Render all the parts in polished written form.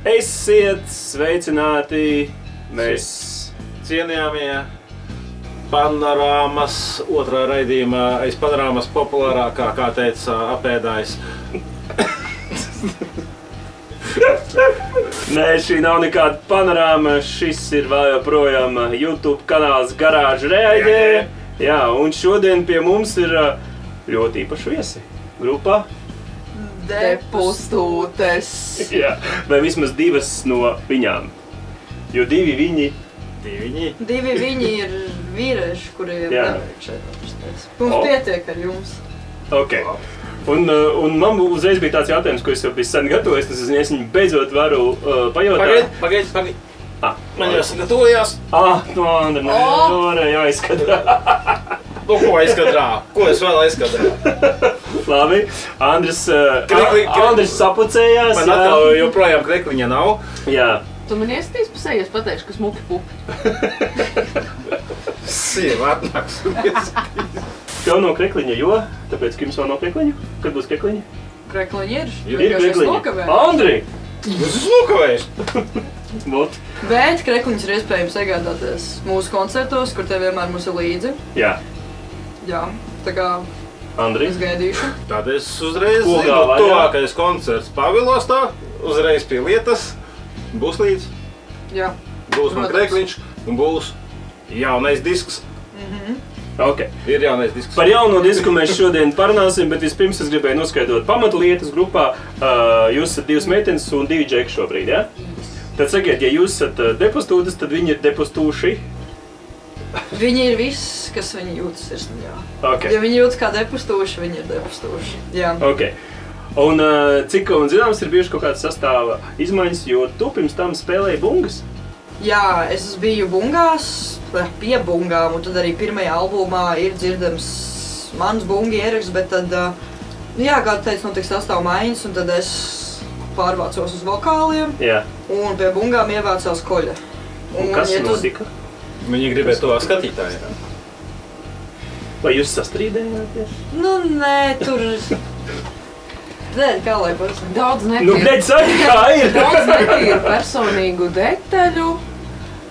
Esiet sveicināti, mēs cienījamie panorāmas otrā raidījumā aiz panorāmas populārākā, kā teica apēdājs. Nē, šī nav nekāda panorāma, šis ir vēl joprojām YouTube kanāls Garāža Reaģē. Jā, un šodien pie mums ir ļoti īpaši viesi grupā. Depustūtes. Jā, vai vismaz divas no viņām. Jo divi viņi ir vīrieši, kuri ir neveik šeit apstāties. Mums pietiek ar jums. Ok. Un man uzreiz bija tāds jautājums, ko es jau biju sen gatavojis, tas es viņu beidzot varu pajautāt. Pagaid. Man jāsagatavojās. Andri, varēja aizkadrā. Nu, ko aizkadrā? Ko es vēl aizkadrā? Labi, Andris sapucējās. Man atkal joprojām krekliņa nav. Jā. Tu man iestīs pa seju, es pateikšu, ka smuki pupi. Sieva atnāks. Tev nav krekliņa, jo? Tāpēc, ka jums vēl nav krekliņa? Kad būs krekliņa? Krekliņa ir. Ir krekliņa. Andri! Jūs esat nokavējis. Bet krekliņas ir iespējams iegādāties mūsu koncertos, kur tev vienmēr mums ir līdzi. Jā. Jā, tā kā Andri? es gaidīšu. Tad es uzreiz zinu, tuvākais koncerts Pavilostā, uzreiz pie lietas, būs līdz. Jā. Būs man krekliņš un būs jaunais disks. Ok. Ir jaunais disks. Par jauno disku mēs šodien parunāsim, bet vispirms es gribēju noskaidrot pamatlietas grupā. Jūs esat divas meitenes un divi džeki šobrīd, ja? Tad sakiet, ja jūs esat depustūtas, tad viņi ir depustūši. Viņi ir viss, kas viņi jūtas sirsniņā. Okay. Ja viņi jūtas kā depustūši, viņi ir depustūši. Jā. Ok. Un cik man zināms ir bijuši kaut kāds sastāva izmaiņas, jo tu pirms tam spēlēji bungas? Jā, es biju bungās, pie bungām, un tad arī pirmajā albumā ir dzirdams mans bungi ieraksts, bet tad, jā, kā tu teici, notiek sastāva maiņas, un tad es pārvācos uz vokāliem, Jā. Un pie bungām ievācās Koļa. Un kas notika? Viņi gribēja to skatītāju. Vai jūs sastrīdējāties? Nu, nē, tur... Nē, kā lai būs? Daudz Nu, bļeģ, saki, kā ir! Daudz netīru personīgu detaļu,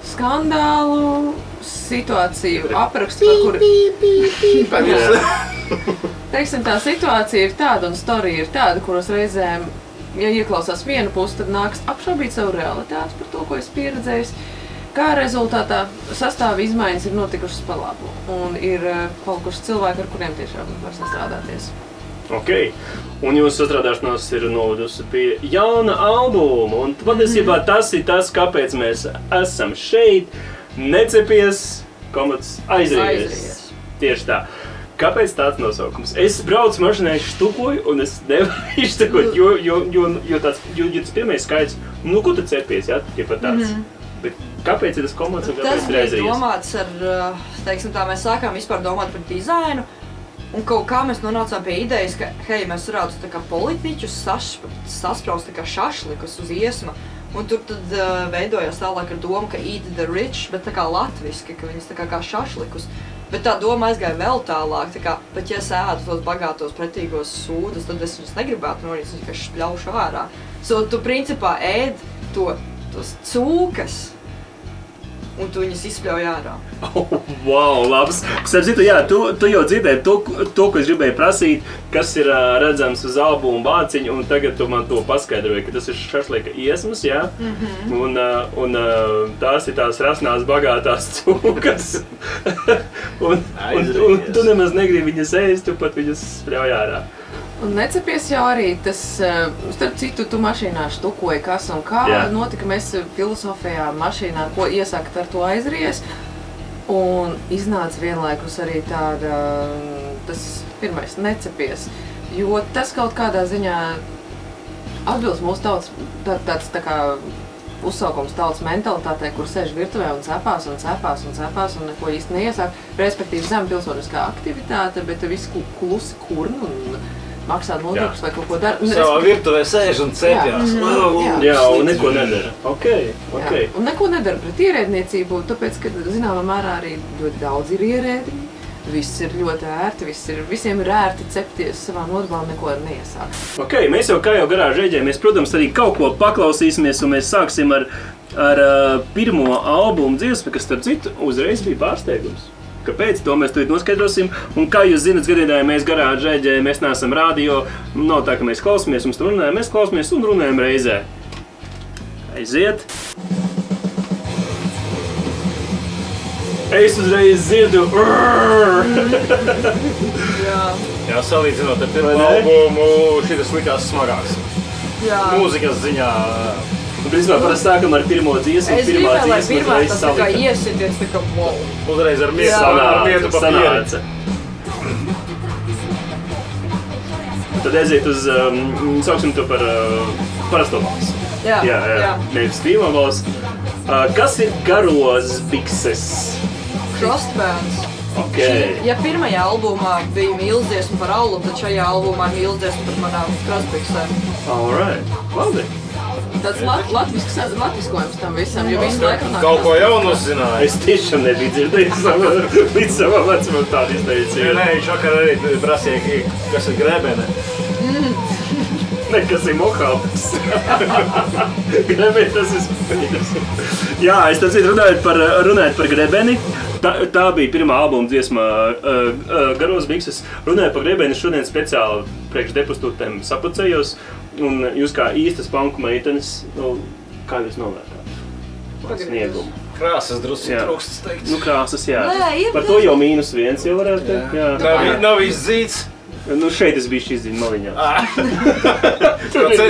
skandālu, situāciju aprakstu, par kuru... Teiksim, tā situācija ir tāda un storija ir tāda, kuros reizēm, ja ieklausās vienu pusi, tad nāks apšaubīt savu realitāti par to, ko es pieredzējis. Kā rezultātā sastāva izmaiņas ir notikušas pa labu un ir palikuši cilvēki, ar kuriem tiešām var sastrādāties. Ok. Un jūsu sastrādāšanās ir novedusi pie jauna albuma. Un patiesībā tas ir tas, kāpēc mēs esam šeit. Necepies, komats aizries. Tieši tā. Kāpēc tāds nosaukums? Es braucu mašinā, es štukoju un es nevaru iztekot, jo tas pirmais skaits, nu, ko tu cepies, ja? Ja pat tāds. Bet kāpēc ir tas komats un kāpēc ir aizries? Tas bija domāts ar, teiksim tā, mēs sākām vispār domāt par dizainu. Un kaut kā mēs nonācām pie idejas, ka, hei, mēs varētu tā kā politiķus saspraust tā kā šašlikus uz iesma. Un tur tad veidojās tālāk ar domu, ka eat the rich, bet tā kā latviski, ka viņas tā kā šašlikus. Bet tā doma aizgāja vēl tālāk, tā kā, bet ja es ēdu tos bagātos pretīgos sūdus, tad es viņus negribētu norīt, es vienkārši šļaušu ārā. Tu principā ēd tos cūkas, un tu viņus izspļauj ārā. Wow, labs! Starp citu, jā, tu jau dzirdēji to, ko es gribēju prasīt, kas ir redzams uz albumu bāciņu, un tagad tu man to paskaidroji, ka tas ir šašlika iesmas, jā? Un tās ir tās rasnās bagātās cūkas. un tu nemaz negribi viņas ēst, tu pat viņas spļauj ārā. Un necepies jau arī tas, starp citu, tu mašīnā štukoji, kas un kā notika. Mēs filosofējām mašīnā, ko iesākt ar to aizries. Un iznāca vienlaikus arī tāda, tas pirmais, necepies. Jo tas kaut kādā ziņā atbilst mūsu tautas, tāds tā kā uzsaukums tautas mentalitātei, kur sēž virtuvē un cepās un neko īsti neiesāk. Respektīvi zem pilsoniskā aktivitāte, bet viss klusi kurn un maksāt nodokļus vai kaut ko dara. Savā virtuvē sēž un cepjās. Jā, un neko nedara. Ok. Un neko nedara pret ierēdniecību, tāpēc, ka zināmā mērā arī ļoti daudz ir ierēdņi. Viss ir ļoti ērti, visiem ir ērti cepties savā nodabā, neko neiesāk. Ok, mēs jau kā jau garāžu ēģējamies, protams, arī kaut ko paklausīsimies, un mēs sāksim ar pirmo albumu dziesmu, kas, starp citu, uzreiz bija pārsteigums. Kāpēc? To mēs tūlīt noskaidrosim. Un kā jūs zināt, gadījumā mēs garāžu ēģējam, mēs neesam radio, nav tā, ka mēs klausamies, mums tur runājam, mēs klausamies un runājam reizē. Aiziet! Es uzreiz dzirdu. Jā, salīdzinot ar pirmo albumu, šitas likās smagāks. Mūzikas ziņā. Principā parasti sākam ar pirmo dziesmu. Es gribēju, lai pirmā tas tā kā iesities, tā kā wow. Uzreiz ar mietu papīri. Tad aiziet uz, sauksim to par parasto balsu. Jā. Nevis spīmo balsu. Kas ir garos bikses? Crossbands. Ok. Ja pirmajā albumā bija mīlesdziesma par aulu, tad šajā albumā ir mīlesdziesma par manām crossbiksēm. Alright, labi. Tāds latviskojums tam visam, jo visu laiku nāk. Kaut ko jaunu uzzināju. Es tiešām nebiju dzirdējis līdz savam vecumam tādu izteicienu. Nē, šokar arī prasīja, kas ir grebene. Ne, kas ir mohāps. Grebeni, tas ir spīdus. Jā, es tad runājot par grebeni. Tā bija pirmā albuma dziesma Garos bikses. Runājot par grebeni, šodien speciāli priekš depustūtēm sapacējos. Un jūs kā īstas panku meitenes, kā jūs novērtāt? Sniegumu. Krāsas drusku trūkstas teikts. Nu, krāsas, jā. Nē, par to jau -1 jau varētu teikt. Jā. Nav izdzīts. Nu, šeit es biju šī ziņa maliņā.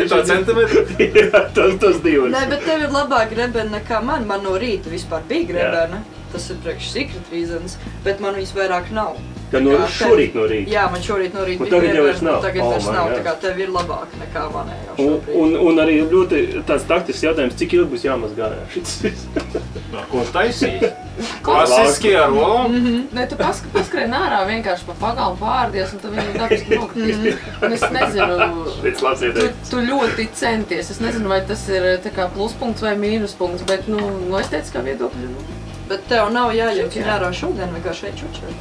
To centimetru? Jā, tos divus. Nē, bet tev ir labāk grebena nekā man. Man no rīta vispār bija grebena. Tas ir priekš secret reasons, bet man visvairāk nav. Tad šorīt no rīta? Jā, man šorīt no rīta bija grebena. Tagad vairs nav, tā kā tev ir labāk nekā manējā šobrīd. Un arī ļoti tāds taktisks jautājums, cik ilgi būs jāmazgā šis? Ko taisīs? Klasiski ar lom? Nē, tu paskrien ārā vienkārši pa pagalmu pārdies, un tu viņu dabiski nokritīs. Un es nezinu, tu ļoti centies. Es nezinu, vai tas ir tā kā pluspunkts vai mīnuspunkts, bet, no estētiskā viedokļa. Bet tev nav jāļauj ārā šodien, vienkārši šeit čučēt.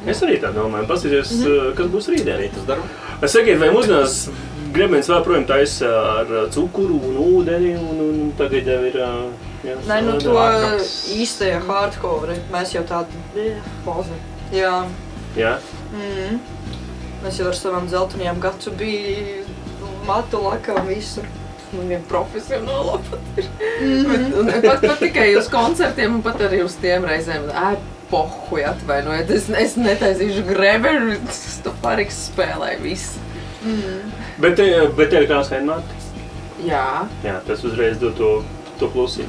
Es arī tā domāju, paskatīties, kas būs rītdien. Sakiet, vai mūsdienās grebenis vēl projām taisa ar cukuru un ūdeni, un tagad jau ir... Nē, to īstajā hardcore, mēs jau tādi pozi. Jā. Jā? Mēs jau ar savām dzeltenajām gacu bija matu lakām visu. Man vien profesionālā pat ir. Pat tikai uz koncertiem un pat arī uz tiem reizēm. Pohuj, atvainojiet, es netaisīšu grebeni, es to pārīgs spēlēju visu. Bet tev ir krāsaini mati? Jā. Jā, tas uzreiz dod to plusiņu.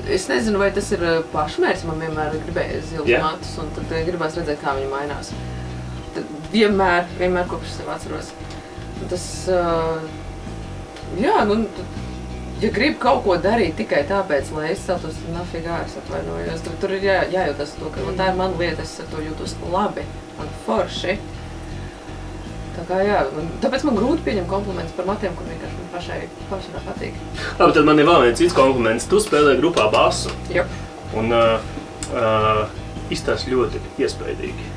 Es nezinu, vai tas ir pašmērķis, man vienmēr gribēja zilus matus, un tad gribās redzēt, kā viņi mainās. Tad vienmēr kopš sev atceros. Tas, ja gribu kaut ko darīt tikai tāpēc, lai es satos, nafigā, es atvainojos, tur ir jājūtas to, ka tā ir mana lieta, es ar to jūtos labi un forši. Tā kā tāpēc man grūti pieņemt komplimentus par matiem, kur vienkārši man pašai patīk. Labi, tad man ir vēl viens cits kompliments. Tu spēlē grupā basu. Jop. Un izstāst ļoti iespaidīgi.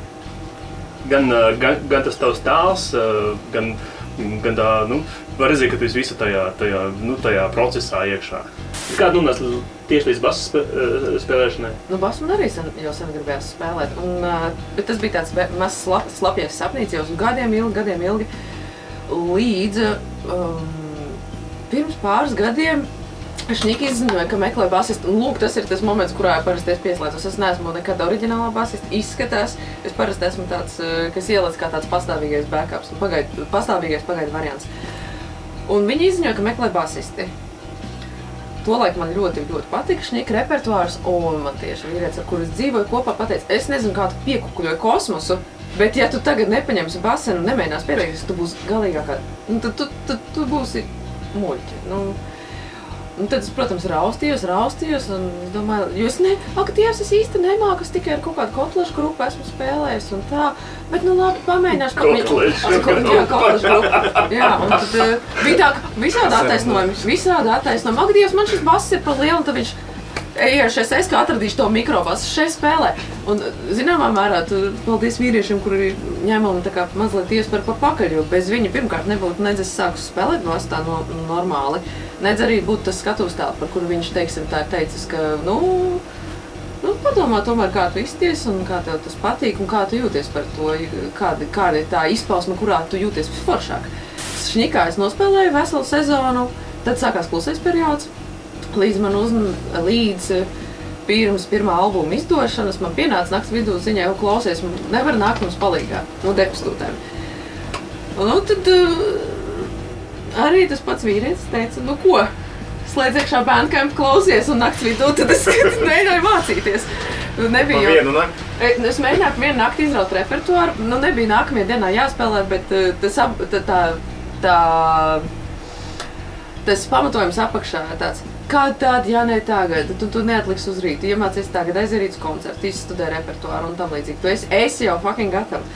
Gan tas tavs tēls, gan tā, var redzēt, ka tu esi visu tajā procesā iekšā. Kādu nonāc tieši līdz basu spēlēšanai? Basu man arī jau sen gribējās spēlēt, bet tas bija tāds mazs slapjais sapnīts jau gadiem ilgi, līdz pirms pāris gadiem Šņiki izziņoja, ka meklē basistu, un lūk, tas ir tas moments, kurā parasti es pieslēdzos. Es neesmu nekad oriģinālā basista, izskatās. Es parasti esmu tāds, kas ielēc kā tāds pastāvīgais backups, pastāvīgais pagaidu variants. Un viņi izziņoja, ka meklē basisti. Tolaik man ļoti patika Šņika repertuārs, un man tieši vīrietis, ar kuru es dzīvoju kopā, pateica, es nezinu, kā tu piekukuļoji kosmosu, bet ja tu tagad nepaņemsi basenu un nemēģinās pieteikties, tu būsi galīgākā, tu būsi muļķi. Un tad es, protams, raustījos, un es domāju, jo ak, Dievs, es īsti nemāku, es tikai ar kaut kādu kotlešu grupu esmu spēlējis un tā, bet labi, pamēģināšu. Kotlešu grupu. Jā, kotlešu grupu. Jā, un tad bija tā, ka visādi attaisnojumi, ak, Dievs, man šis bass ir par lielu, un tad viņš, ejošais es, kā atradīšu to mikrobasu šeit spēlē. Un, zināmā mērā, paldies vīriešiem, kuri ņem un tā kā mazliet iespēr pa pakaļ, jo bez viņa pirmkārt nebūtu nedz es sāku spēlēt basu tā normāli, nedz arī būtu tas skatuves tēls, par kuru viņš, teiksim, tā ir teicis, ka, padomā tomēr, kā tu izties un kā tev tas patīk un kā tu jūties par to, kāda ir tā izpausme, kurā tu jūties visforšāk. Šņikā es nospēlēju veselu sezonu, tad sākās klusais periods, līdz pirms pirmā albuma izdošanas man pienāca nakts vidū ziņā, jau klausies, nevar nākt mums palīgā no depustūtēm. Un tad arī tas pats vīrietis teica, ko? Slēdz iekšā Bandcamp, klausies un nakts vidū, tad es mēģināju mācīties. Nebija vienu nakti? Es mēģināju vienu nakti izraut repertuāru, nebija nākamajā dienā jāspēlē, bet tas pamatojums apakšā tāds, kāda tāda, ja ne tagad, tu neatliksi uz rītu, iemācies tagad, aizierīt uz koncertu, izstudē repertuāru un tam līdzīgi. Tu esi jau fucking gatavi.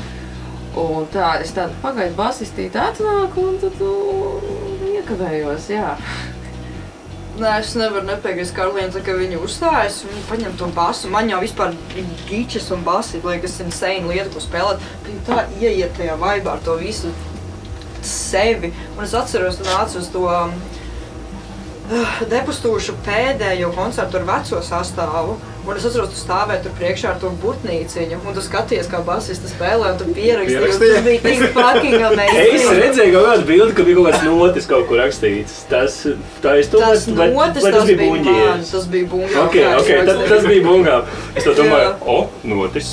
Un tā, es tādu pagaidu basistīti atnāku un tad iekavējos, jā. Nē, es nevaru nepiekrist Karolīnu, ka viņi uzstājas un paņem to basu. Man jau vispār gičas un basi, liekas, insane lieta, ko spēlēt. Viņi tā ieiet tajā vaibā ar to visu sevi. Un es atceros, nācu uz to depustūšu pēdējo koncertu ar veco sastāvu. Un es atceros, tu stāvēji tur priekšā ar to burtnīciņu, un tu skaties, kā basista spēlē, un tu pierakstīji, un tas bija tik fucking amazing. Es redzēju kaut kādu bildi, ka bija kaut kāds notis kaut kur rakstīts. Tas notis, tas bija man, tas bija bungām. Ok, tas bija bungām. Es to domāju, notis.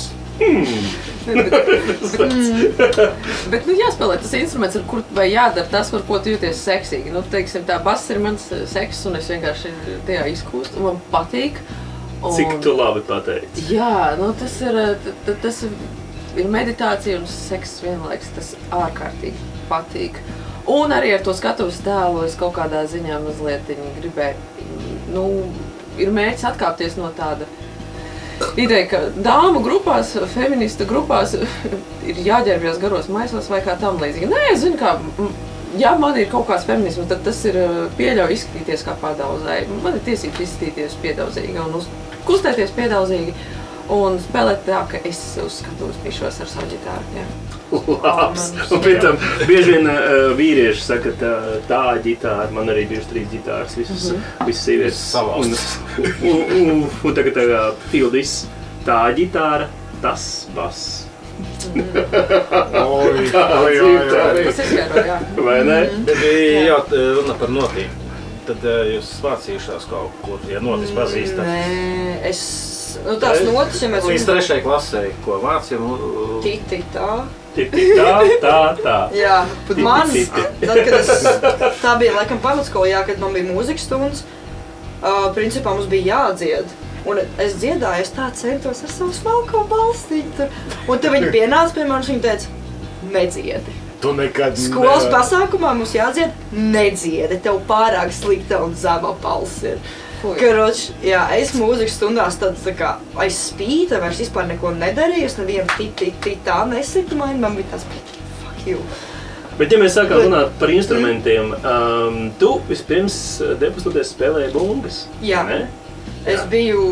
Bet jāspēlē tas instruments, ar kur vai jādara tas, ar ko tu jūties seksīgi. Teiksim, tā bass ir mans seks, un es vienkārši tajā izkūstu, un man patīk. Cik tu labi pateici? Jā, tas ir meditācija un seks vienlaiks, tas ārkārtīgi patīk. Un arī ar to skatuves tēlu es kaut kādā ziņā mazliet gribēju, ir mērķis atkāpties no tāda ideja, ka dāmu grupās, feminista grupās ir jāģērbjas garos maisos vai kā tam līdzīgi. Nē, es zinu, kā, ja man ir kaut kāds feminisms, tad tas ir pieļauj izskatīties kā padaudzēji. Man ir tiesības izskatīties piedaudzīgi un kustēties piedaudzīgi un spēlēt tā, ka es uzskatu uz pišos ar savu ģitāru. Jā. Labs! Un pēc tam bieži vien vīrieši saka, tā ģitāra, man arī bijuši 3 ģitāras, visas sievietes. Un tagad pildīs tā ģitāra, tas bass. Tas izgāro, jā. Vai ne? Bet jā, runa par notīm. Tad jūs mācījušās kaut kur, ja notis pazīstat? Nē, tās notis, ja mēs... Līdz 3. klasē, ko mācījām? Tā. Jā, bet man, tad, kad tā bija laikam pamatskola, kad man bija mūzikas stundas, principā mums bija jādzied. Un es dziedāju, es tā centos ar savu smalko balstiņu tur. Un tad viņi pienāca pie manis, viņi teica, nedziedi. Tu nekad skolas pasākumā mums jādzied, nedziedi, tev pārāk slikta un zema balss ir. Karoč, jā, es mūzikas stundās tad tā kā aiz spīta vairs vispār neko nedarīju, es nevienu tā nesitu, man bija tāds, fuck you. Bet ja mēs sākām runāt par instrumentiem, tu vispirms depustūties spēlēji bungas, jā. Ne? Es biju,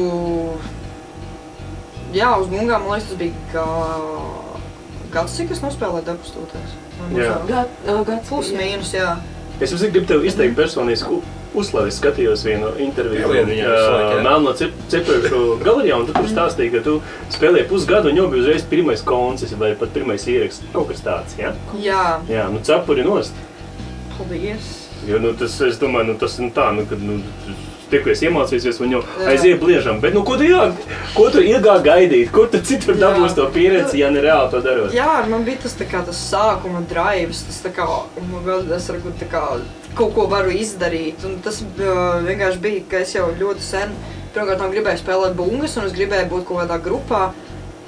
uz bungām, man liekas, tas bija gads, cik es nospēlēju depustūties. Gads plus mīnus, jā. Es gribu tev izteikt personisku uzslavi. Es skatījos vienu interviju Melno Cepurkšu galerijā, un tu tur stāstīji, ka tu spēlēji pusgadu un jau bija uzreiz pirmais koncerts vai pat pirmais ieraksts. Kaut kas tāds, ja? Jā. Jā, cepuri nost. Paldies. Jo, tas, es domāju, tas tā, kad, tikko es iemācīsies, un jau aiziet bliežam. Bet, ko tu ilgāk gaidīt? Kur tu citur dabūs to pieredzi, ja ne reāli to darot? Jā, man bija tas sākuma drives, tas es varbūt kaut ko varu izdarīt. Un tas vienkārši bija, ka es jau ļoti sen pirmkārt gribēju spēlēt bungas, un es gribēju būt kaut kādā grupā,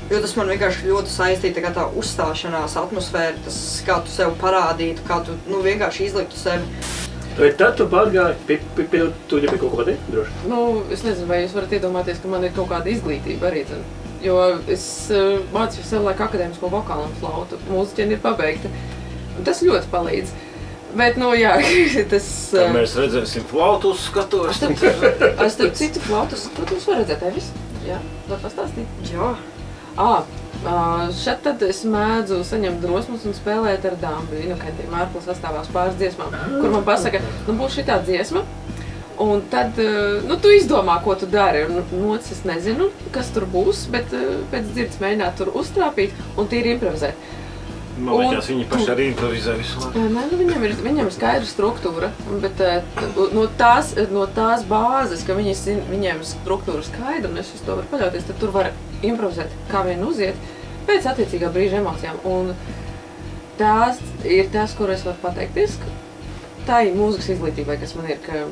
jo tas man vienkārši ļoti saistīja tā uzstāšanās atmosfēra, tas, kā tu sev parādītu, kā tu vienkārši izliktu sevi. Vai tad tu pārgāji, tu jau pie kaut ko pateikt, droši? Es nezinu, vai jūs varat iedomāties, ka man ir kaut kāda izglītība arī, jo es mācīju sev laika akadēmisko vokālu un flautu, mūziķieni ir pabeigta, un tas ļoti palīdz. Bet, nu jā, tas... Tad mēs redzēsim flautu uz skatuves. Starp citu flautus, ko tu var redzēt, Evis? Jā, var pastāstīt? Jā. Šeit tad es mēdzu saņemt drosmas un spēlēt ar Dambi. Inokentiem ārpus sastāvās pāris dziesmām, kur man pasaka, būs šitā dziesma. Un tad, tu izdomā, ko tu dari. Nocis es nezinu, kas tur būs, bet pēc dzirdes mēģināt tur uztrāpīt un tīri improvizēt. Man liekas, viņi paši arī improvizē visu laiku. Nē, viņam ir skaidra struktūra, bet no tās bāzes, ka viņiem struktūra skaidra un es uz to varu paļauties, tad tur var improvizēt, kā vien uziet, pēc attiecīgā brīža emocijām. Un tās ir tas, kur es varu pateikties, tā ir mūzikas izglītībai, kas man ir, ka,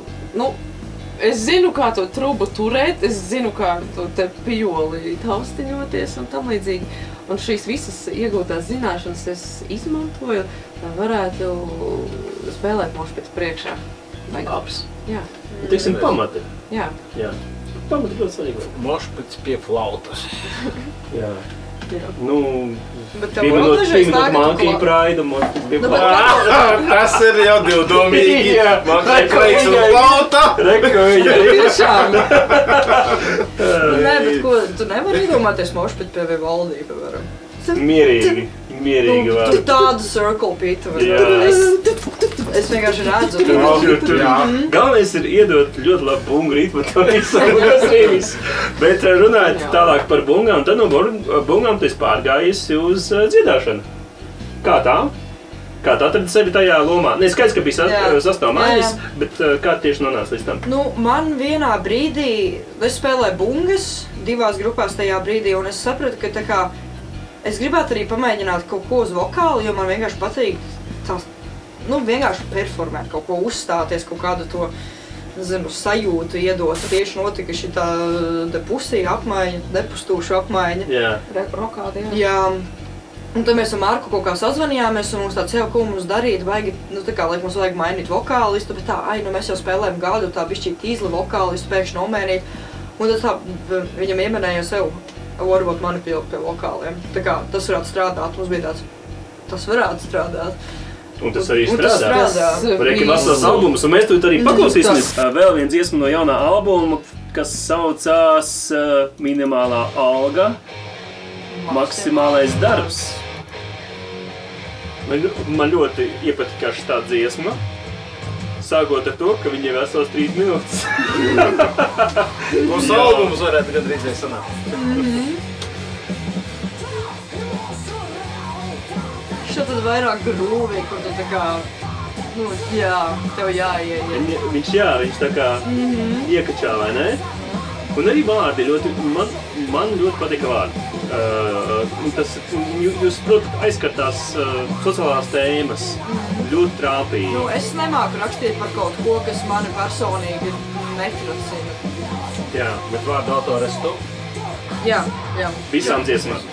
es zinu, kā to trubu turēt, es zinu, kā to te pijoli taustiņoties un tam līdzīgi. Un šīs visas iegūtās zināšanas es izmantoju, lai varētu spēlēt mošpits priekšā. Labs. Jā. Tiksim, pamati. Jā. Jā. Pamati ļoti svarīgi. Mošpits pie flautas. Jā. Jā. Pieminot Monkey Pride un mošpits pie flautas. Tas ir jau divdomīgi. Monkey Pride un flauta. Tiešām. Nē, bet ko, tu nevari iedomāties mošpit pie Vivaldi, piemēram? Mierīgi vēl. Tu tādu circle pītu. Es vienkārši redzu. Galvenais ir iedot ļoti labu bungu ritmu tam visam, kas ir viss. Bet runājot tālāk par bungām, tad no bungām tu esi pārgājusi uz dziedāšanu. Kā tā? Kā tu atradi sevi tajā lomā? Ne, skaidrs, ka bija sastāvmaiņas, bet kā tieši nonāca līdz tam? Man vienā brīdī, es spēlēju bungas divās grupās tajā brīdī, un es sapratu, ka tā kā es gribētu arī pamēģināt kaut ko uz vokālu, jo man vienkārši patīk tās, vienkārši performēt, kaut ko uzstāties, kaut kādu to, sajūtu iedot. Tieši notika šitā depusija apmaiņa, depustūšu apmaiņa. Jā. Rokādi, jā. Un tad mēs ar Marku kaut kā sazvanījāmies, un mums tāds jau, ko mums darīt, vajag, mums vajag mainīt vokālistu, bet mēs jau spēlējam gadu, tā bišķīt tīzli vokālistu, pēkšņi nomainīt. Un tad tā, viņam iemenēja sev, varbūt mani pie vokāliem. Tā kā tas varētu strādāt, mums bija tāds, tas varētu strādāt. Un tas arī strādā. Varēja vesels albums, un mēs tur arī paklausīsimies vēl viens dziesmu no jaunā albuma, kas saucās Minimālā alga, maksimālais darbs. Man ļoti iepatikās tā dziesma. Sākot ar to, ka viņi ir vesels 3 minūtes. Mums albums varētu gandrīz sanākt. Šo tad vairāk grūvi, kur tu tā kā, tev jāieiet. Viņš tā kā iekačā, vai ne? Un arī vārdi ļoti, man ļoti patika vārdi. Jūs, protams, aizskatās sociālās tēmas, ļoti trāpīgi. Es nemāku rakstīt par kaut ko, kas mani personīgi netracina. Jā, bet vārdu autori esi tu? Jā. Visām dziesmām?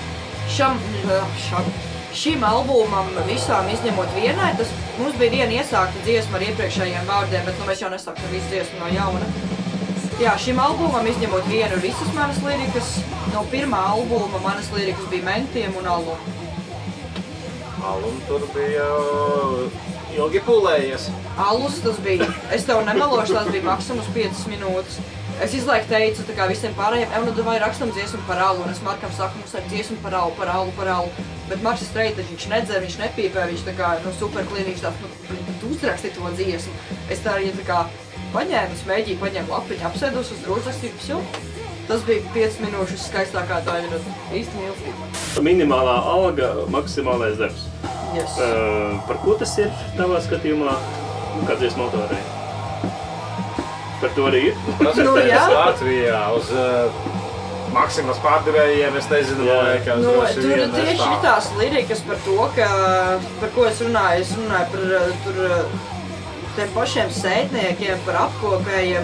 Šim albumam visām izņemot vienai, mums bija viena iesākta dziesma ar iepriekšējiem vārdiem, bet mēs jau nesākam visu dziesmu no jauna. Jā, šim albumam izņemot vienu visas manas lirikas, no pirmā albuma manas lirikas bija Mentiem un Alum. Alum tur bija ilgi pūlējies. Alus tas bija, es tev nemelošu, tas bija maksimums 5 minūtes. Es izlaik teicu tā kā visiem pārējiem, vai rakstam dziesmu par alu, un es Markam saku, mums ir dziesmu par alu. Bet Marks ir streitaļš, viņš nedzer, viņš nepīpē, viņš tā kā super klīnīgs tāds, tu uzraksti to dziesmu. Es tā arī tā kā paņēmu, smēģīju, paņēmu lapiņu, apsēdus uz drošrakstību, visu. Tas bija 5 minūšu skaistākā daļa, īsti mīlestība. Minimālā alga, maksimālais darbs. Yes. Par ko tas ir tavā skatījumā, kā dziesmu autorei? Par to arī ir? Tas ir Latvijā uz Maksimas pārdevējiem, es nezinu, kā tur tieši tās lirikas par to, par ko es runāju par tiem pašiem sētniekiem, par apkopējiem,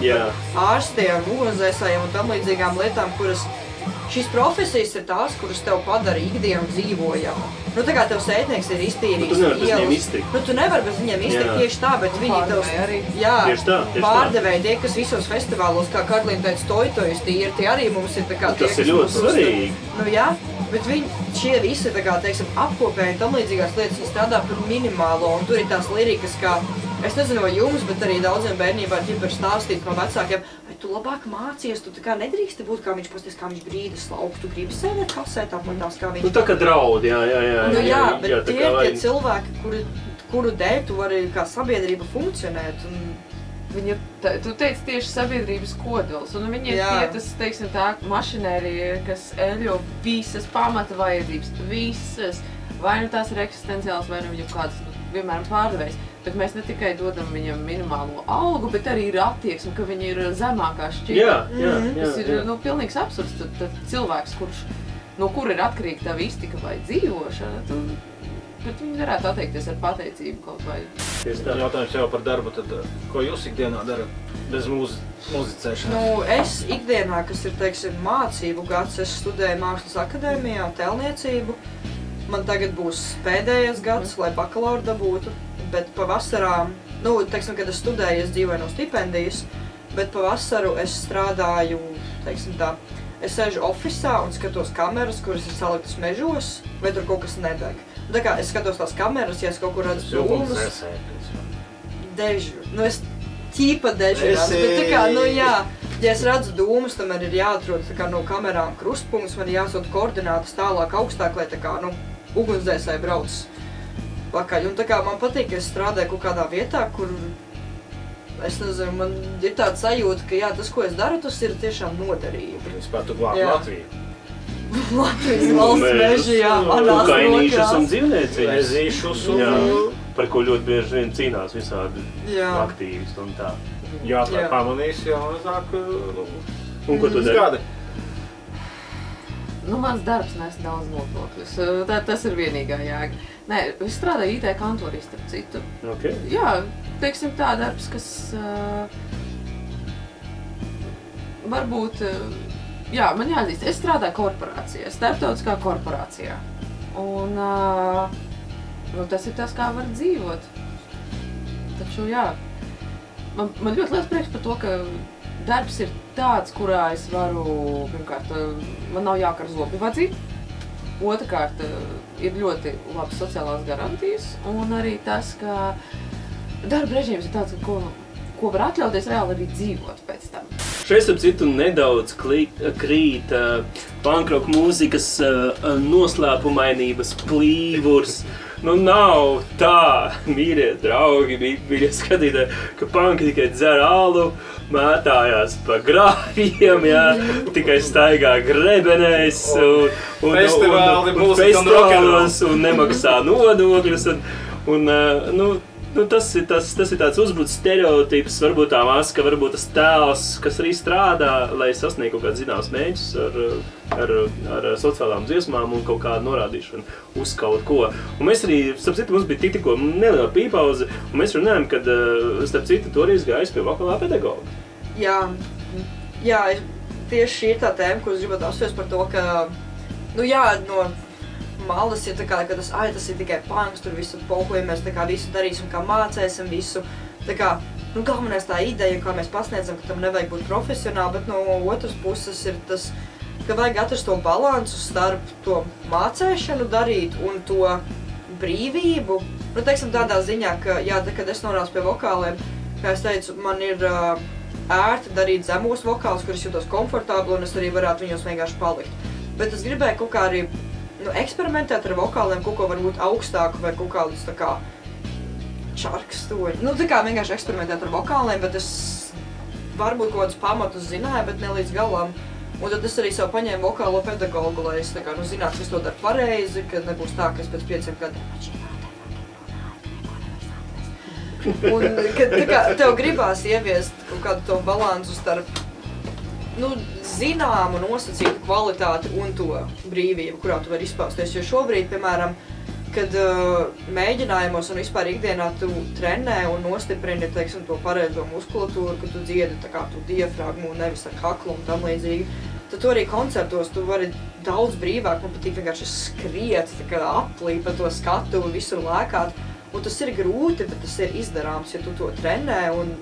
par ārstiem, ugunsdzēsējiem un tam līdzīgām lietām, kuras šīs profesijas ir tās, kuras tev padara ikdienu dzīvojamu. Nu, tā kā tev sētnieks ir iztīrījis ielas. Tu nevari bez viņiem iztikt tieši tā, bet viņi tev pārdevēji, tie, kas visos festivālos, kā Karlīna teica, toitojas tīri, tie arī mums ir tā kā tie, kas ir ļoti svarīgi. Nu jā, bet šie visi, tā kā, teiksim, apkopēji tam līdzīgās lietas, viņi strādā par minimālo, un tur ir tās lirikas, kā, es nezinu vai jums, bet arī daudziem bērnībā ķipa ir stāstīts no vecākiem, vai tu labāk mācies, tu tā kā nedrīksti būt, kā viņš pasties, kā viņš brīdas lauks, tu gribi sēdēt kasētā, man tās kā viņš. Nu tā kā draud, jā. Nu jā, bet tie ir tie cilvēki, kuru dēļ tu vari kā sabiedrība funkcionēt. Viņi tu teici tieši sabiedrības kodols, un viņi ir tie, tas, teiksim tā, mašinērija, kas eļo visas pamata vajadzības, visas. Vai nu tās ir eksistenciāls, vai nu viņu kāds vienmēr pārdevējs. Bet mēs ne tikai dodam viņam minimālo algu, bet arī ir attieksme, ka viņi ir zemākā šķirta. Jā. Tas ir pilnīgs absurds. Tad cilvēks, no kura ir atkarīga tava iztika vai dzīvošana, bet viņi varētu atteikties ar pateicību kaut vai. Jautājums jau par darbu, tad ko jūs ikdienā darat bez muzicēšanas? Nu, es ikdienā, kas ir, teiksim, mācību gads, es studēju Mākslas akadēmijā tēlniecību. Man tagad būs pēdējais gads, lai bakalauru dabūtu, bet pavasarā, teiksim, kad es studēju, es dzīvoju no stipendijas, bet pavasaru es strādāju, teiksim tā, es sēžu ofisā un skatos kameras, kuras ir saliktas mežos, vai tur kaut kas nedeg. Tā kā es skatos tās kameras, ja es kaut kur redzu dūmus, dežu. Es ķīpa dežurās, bet tā kā, ja es redzu dūmus, tad man ir jāatrod tā kā no kamerām krustpunkts, man ir jāsūt koordinātas tālāk augstāk, lai tā kā, ugunsdzēsēji brauc pakaļ. Un tā kā man patīk, ka es strādāju kaut kādā vietā, kur, es nezinu, man ir tāda sajūta, ka jā, tas, ko es daru, tas ir tiešām noderīgi. Vispār tu glābi Latviju. Latvijas valsts meži, jā, manās kainīšus un dzīvnieciņus. Ezīšus par ko ļoti bieži vien cīnās visādi aktīvisti un tā. Jā, tā pamanīs, jau mazāk, un ko tu dari? Mans darbs nes daudz nodokļus. Tas ir vienīgā jēga. Nē, es strādāju IT kantorī, starp citu. Okay. Jā, teiksim tā darbs, kas varbūt, man jāatzīst, es strādāju korporācijā, starptautiskā korporācijā. Un tas ir tas, kā var dzīvot. Taču, man ļoti liels prieks par to, ka darbs ir tāds, kurā es varu, pirmkārt, man nav jākar zobi vadzīt. Otrkārt, ir ļoti labas sociālās garantijas. Un arī tas, ka darba režīms ir tāds, ko var atļauties reāli arī dzīvot pēc tam. Šeit, ap citu, nedaudz krīt pankroka mūzikas noslēpumainības plīvurs. Nav tā, mīļie draugi, mīļie skatītāji, ka panki tikai dzer alu, mētājās pa grāviem, tikai staigā grebenēs un festivālos un nemaksā nodokļus. Tas ir tāds uzbrucis stereotips, varbūt tā maska, varbūt tas tēls, kas arī strādā, lai sasniegtu kaut kāds zināms mēģis ar sociālām dziesmām un kaut kādu norādīšanu uz kaut ko. Un mēs arī, starp citu, mums bija tikko neliela pīpauze, un mēs runājam, kad, starp citu, tu arī gājis pie vokalā pedagoga. Jā, tieši šī ir tā tēma, ko es gribētu apspriest par to, ka, no malas ir tā kā, ka tas ir tikai punks, tur visu pohojamies, tā kā visu darīsim, kā mācēsim, visu. Tā kā, galvenais tā ideja, kā mēs pasniedzam, ka tam nevajag būt profesionāli, bet no otras puses ir tas, ka vajag atrast to balansu starp to mācēšanu darīt un to brīvību. Teiksim tādā ziņā, ka, kad es nonācu pie vokāliem, kā es teicu, man ir ērti darīt zemos vokālus, kurus jūtos komfortabli, un es arī varētu viņos vienkārši palikt. Bet es gribēju kaut kā arī eksperimentēt ar vokāliem, kaut ko varbūt augstāku vai kaut kādus tā kā čarkstoņi. Tā kā vienkārši eksperimentēt ar vokāliem, bet es varbūt kaut kādus pamatus zināju, bet ne līdz galam. Un tad es arī sev paņēmu vokālo pedagogu, lai es zinātu, ka es to daru pareizi, ka nebūs tā, ka es pēc 5 gadiem un kad tev gribās ieviest kaut kādu to balansu starp zināmu nosacītu kvalitāti un to brīvību, kurā tu vari izpausties. Jo šobrīd, piemēram, kad mēģinājumos un vispār ikdienā tu trenē un nostiprini, teiksim, to pareizo muskulatūru, ka tu dziedi tā kā tu diafragmu, nevis ar kaklu un tam līdzīgi, tad tu arī koncertos tu vari daudz brīvāk, man patīk vienkārši skriet, tā kā aplī pa to skatuvi, visur lēkāt. Un tas ir grūti, bet tas ir izdarāms, ja tu to trenē, un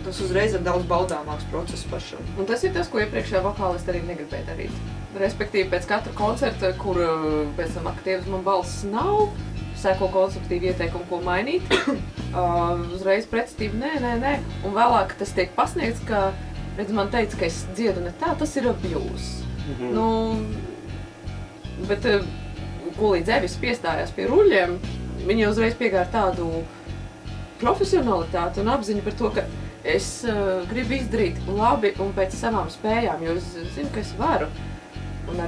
tas uzreiz ir daudz baudāmāks process pašam. Un tas ir tas, ko iepriekšējā vokālisti arī negribēja darīt. Respektīvi, pēc katra koncerta, kur pēc tam aktīvas man balss nav, seko konstruktīvi ieteikumu, ko mainīt. Uzreiz pretestība, nē. Un vēlāk tas tiek pasniegts, ka, redz, man teica, ka es dziedu ne tā, tas ir abuse. Nu, bet, ko līdz Evis piestājās pie ruļļiem, viņi uzreiz piegāja tādu profesionalitāti un apziņu par to, ka es gribu izdarīt labi un pēc savām spējām, jo es zinu, ka es varu. Un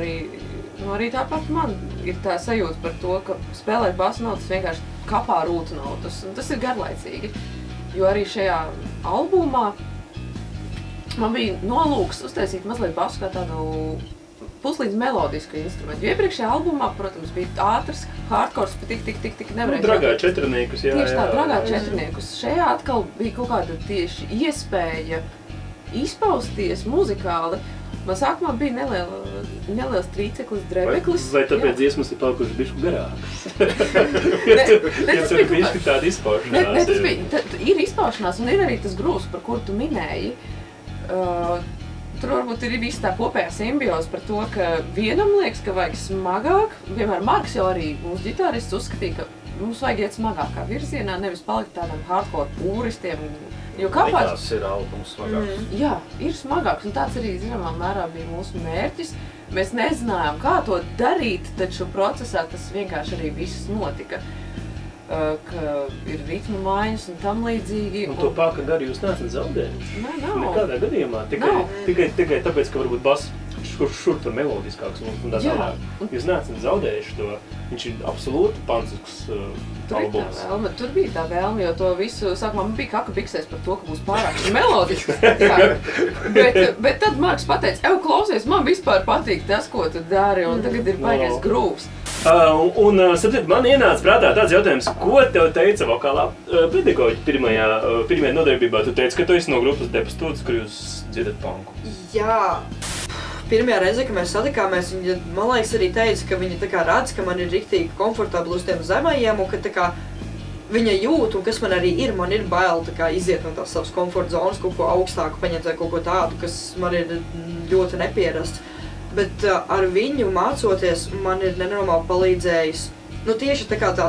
arī tāpat man ir tā sajūta par to, ka spēlēt basu notas vienkārši kapā rūtu notas, un tas ir garlaicīgi. Jo arī šajā albumā man bija nolūks uztaisīt mazliet basu kā tādu puslīdz melodisku instrumentu. Jo iepriekšējā albumā, protams, bija ātrs, hardcores, tik nevarēja. Dragā četrniekus, jā. Tieši tā, dragā četrniekus. Šajā atkal bija kaut kāda tieši iespēja izpausties muzikāli. Man sākumā bija neliels trīceklis, drēbeklis. Vai tāpēc dziesmas ir palikuši bišķi garākas? Ja tur ir bišķi tāda izpaušanās. Ne, tas bija, ir izpaušanās un ir arī tas grūvs, par kuru tu minēji. Tur varbūt ir viss tā kopējā simbioze par to, ka vienam liekas, ka vajag smagāk. Vienmēr Marks jau arī mūsu ģitārists uzskatīja, ka mums vajag iet smagākā virzienā, nevis palikt tādam hardcore pūristiem. Jo kāpēc? Likās ir albums smagāks. Jā, ir smagāks, un tāds arī, zināmā mērā, bija mūsu mērķis. Mēs nezinājām, kā to darīt, taču procesā tas vienkārši arī viss notika. Ka ir ritmu maiņas un tam līdzīgi. Un to pāka garu jūs neesat zaudējuši? Nē, nav. Nekādā gadījumā. Tikai tāpēc, ka varbūt bass šur tur melodiskāks un tā tālāk. Jūs neesat zaudējuši to. Viņš ir absolūti pancisks albums. Tur bija tā vēlme, jo to visu, sākumā man bija kaka biksēs par to, ka būs pārāk melodisks. bet tad Marks pateica, klausies, man vispār patīk tas, ko tu dari, un tagad ir baigais grūvs. Sapratiet, man ienāca prātā tāds jautājums, ko tev teica vokālā pedagoģi pirmajā nodarbībā? Tu teici, ka tu esi no grupas Depastūds, kur jūs dziedat punku. Jā. Pirmajā reize, kad mēs satikāmies, viņa, man liekas, arī teica, ka viņa tā kā redz, ka man ir riktīgi komfortabli uz tiem zemajiem, un ka tā kā viņa jūt, un kas man arī ir bail tā kā iziet no tās savas komforta zonas, kaut ko augstāku paņemt vai kaut ko tādu, kas man ir ļoti nepierasts. Bet ar viņu mācoties, man ir nenormāli palīdzējis, nu tieši tā kā tā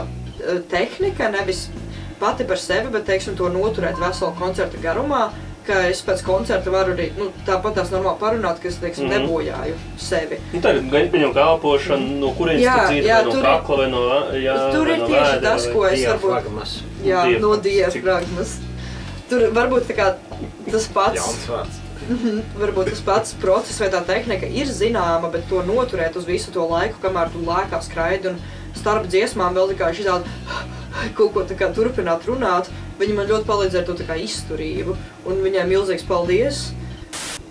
tehnika, nevis pati par sevi, bet, teiksim, to noturēt veselu koncerta garumā, ka es pēc koncerta varu arī, nu, tāpat tās normāli parunāt, ka es, teiksim, nebojāju sevi. Nu, tagad pieņem kā elpošana, no kurienes tu dzīvi, vai no kakla, vai no vēdera, tur ir tieši tas, ko es diafragmas. Jā, no diafragmas. Tur varbūt tā kā tas pats. Jauns vārds. Varbūt tas pats process vai tā tehnika ir zināma, bet to noturēt uz visu to laiku, kamēr tu lēkā skraidi un starp dziesmām vēl tikai šitādi kaut ko tā kā turpināt runāt, viņi man ļoti palīdzēja to tā kā izturību. Un viņai milzīgs paldies,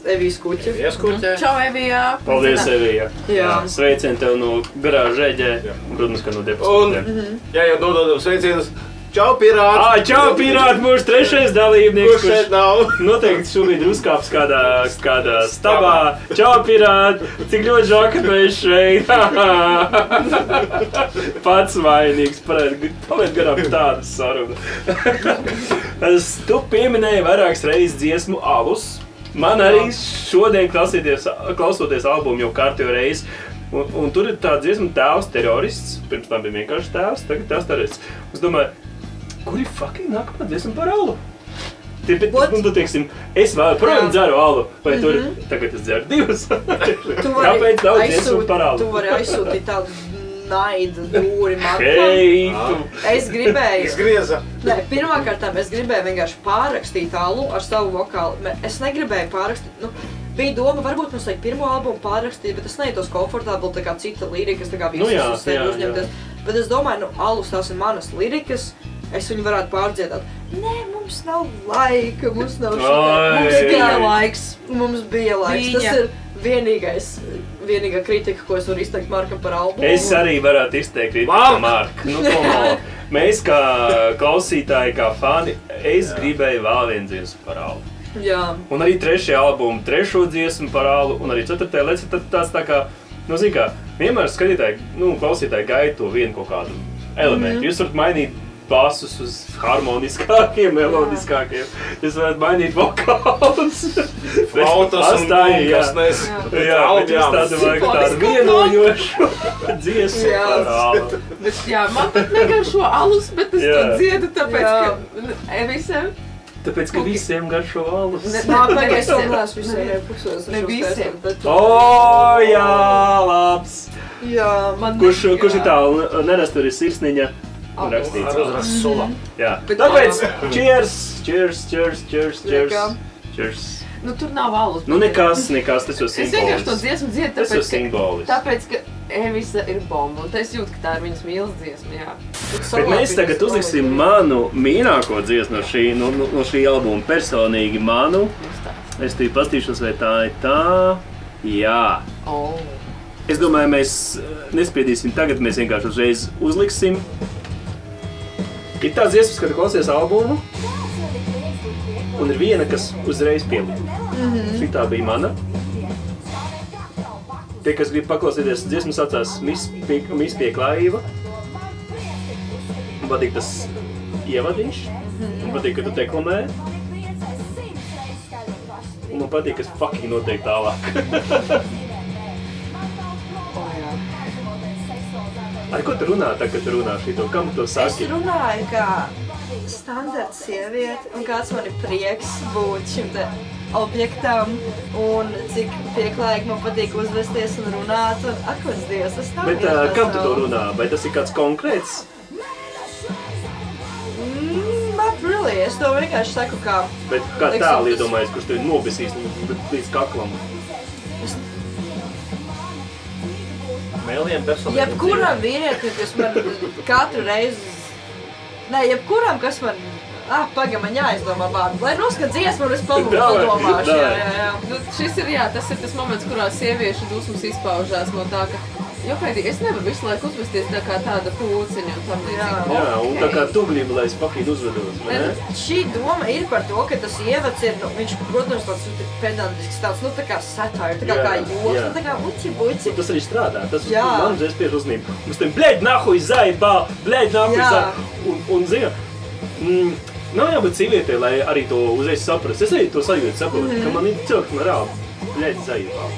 Evijas Kuķa. Čau, Evijā! Paldies, Evija! Jā. Sveicien tev no garāža Eģē, protams, ka no Depastūdiem. Un, jā, jau dododam sveicienus. Čau, pirāti! Čau, pirāti! Mūsu trešais dalībnieks, kurš šeit nav. Noteikti šobrīd ir uzkāps kādā stabā. Čau, pirāti! Cik ļoti žēl, ka tu esi šeit! Pats vainīgs, paliet garām tādu sarunu. Tu pieminēji vairākas reizes dziesmu Alus. Man arī šodien klausoties albumu jau kārtējo reizi. Un tur ir tā dziesma Tēvs terorists. Pirms tam bija vienkārši tēvs, tagad tēvs terorists. Es domāju, kuri fucking nākamā dziesma par alu? Tu teiksim, es vēl projām dzeru alu, vai tur tagad es dzeru divas? Kāpēc daudz dziesmu par alu? Tu vari aizsūtīt tādu naidu dūri Markam. Hei, Es gribēju... Izgrieza. Nē, pirmkārtām es gribēju vienkārši pārrakstīt alu ar savu vokālu. Es negribēju pārrakstīt, bija doma, varbūt mums vajag pirmo albumu pārrakstīt, bet es nejūtos komfortabli, tā kā cita lirikas, tā kā visus uz sevi uzņemties. Bet es domāju, Alus tās ir manas lirikas, es viņu varētu pārdziedāt. Nē, mums nav laika, mums nav Mums bija laiks. Tas ir vienīgā kritika, ko es varu izteikt Markam par albumu. Es arī varētu izteikt kritiku par Marku. Mēs kā klausītāji, kā fani, es gribēju vēl vienu dziesmu par alu. Jā. Un arī 3. albumu, 3. dziesmu par alu, un arī 4. leci, tad tāds tā kā, nu, zin kā, vienmēr skatītāji, nu, klausītāji gaida to vienu kaut kādu elementu. Jūs varat mainīt basus uz harmoniskākiem, melodiskākiem. Jūs varat mainīt vokālus. Flautas un bunkas, Jā, bet jūs tādu vajag tādu vienojošu dziesmu par alu. Bet, jā, man pat negaršo alus, bet es to dziedu, tāpēc, ka visiem. Tāpēc, ka visiem garšo alus. Pagaies, to neesmu visiem pusos. Ne visiem. O, jā, labs. Jā, man Kurš ir tālu nerastur ir sirsniņa rakstīts. Ar uzrakstu sula. Jā. Tāpēc, cheers. Nu, tur nav alus. Nu, nekas, tas jau Es vienkārši to simbolis. dziesmu dziedu, Tas jau simbolis. tāpēc, ka Evisa ir bomba, un es jūtu, ka tā ir viņas mīlas dziesma, jā. Bet mēs tagad uzliksim manu mīļāko dziesmu no šī albuma, personīgi manu. Es tī pastīšos, vai tā ir tā. Jā. Oh. Es domāju, mēs nespiedīsim tagad, mēs vienkārši uzreiz uzliksim. Ir tāds dziesmas, kad tu klausies albumu, un ir viena, kas uzreiz pielika. Šitā bija mana. Tie, kas grib paklausīties, dziesma saucās Miss pie klājība. Man patīk tas ievadiņš, man patīk, ka tu deklamē. Un man patīk, kas fucking notiek tālāk. Ar ko tu runā, kad tu runā šito? Kam tu to saki? Es runāju kā standarta sieviete, un kāds man ir prieks būt šim te objektam, un cik pieklājīgi man patīk uzvesties un runāt, un akvats Dievs, tas nav Bet kam tu to runā? Vai tas ir kāds konkrēts? Not really, es to vienkārši saku kā... Bet kā tēlu iedomājies, kurš tevi nobesīs līdz kaklam? Mēliem personīgi. Jebkuram vīrietim, kas man katru reizi... Nē, jebkuram, kas man... Paga, man jāizdomā vārdu. Lai noskat dziesmu, un es padomāšu. Jā. Nu, šis ir, tas ir tas moments, kurā sieviešu dusmas izpaužās no tā, ka Jokaidī, es nevaru visu laiku uzvesties tā kā tāda pūciņa un tam līdzīgi. Jā, un tā kā tu gribi, lai es fucking uzvedos, vai ne? Šī doma ir par to, ka tas ievads ir, viņš, protams, tāds pedantisks, tāds, tā kā satāra, tā kā joks, tā kā buķi. Un tas arī strādā, tas man uzreiz pieši uzmanību. Mums tiem, bļeļ, nahuj, zaibal, bļeļ, nahuj, zaibal. Un zina, nav jābūt sīvietē, lai arī to uzreiz saprast. Es arī to sajūtu saprotu, ka man ir cilvēks, man rāda, bļeļ, zaibal.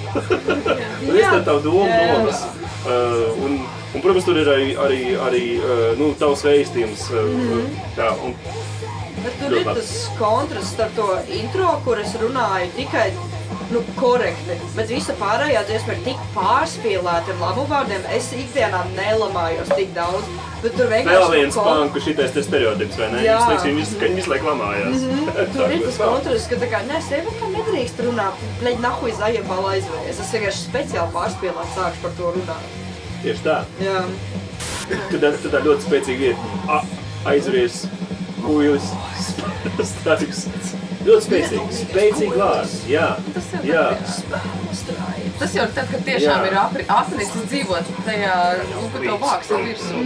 Un es tā domu nomasu. Un, protams, tur ir arī tavs vēstījums. Bet tur ir tas kontrasts ar to intro, kur es runāju tikai korekti, bet visa pārējā dziesma ir tik pārspīlēta ar labu vārdiem. Es ikdienā nelamājos tik daudz, bet tur vienkārši... Vēl viens panku šitais te stereotips, vai ne? Jā. Viņš visu laiku lamājās. Tur ir tas kontrasts, ka tā kā, nē, sievietēm nedrīkst runāt, bļeļ, nahuj zajebal aizvējies. Es vienkārši speciāli pārspīlēt sākšu par to runāt. Tieši tā. Jā. Tad tā ļoti spēcīga vieta. Aizvies, kuļus, statiks. Ļoti spēcīgi. Spēcīgi vārds, jā. Tas jau ir tad, kad tiešām ir apnicis dzīvot tajā, ka tev vāks ir virsū.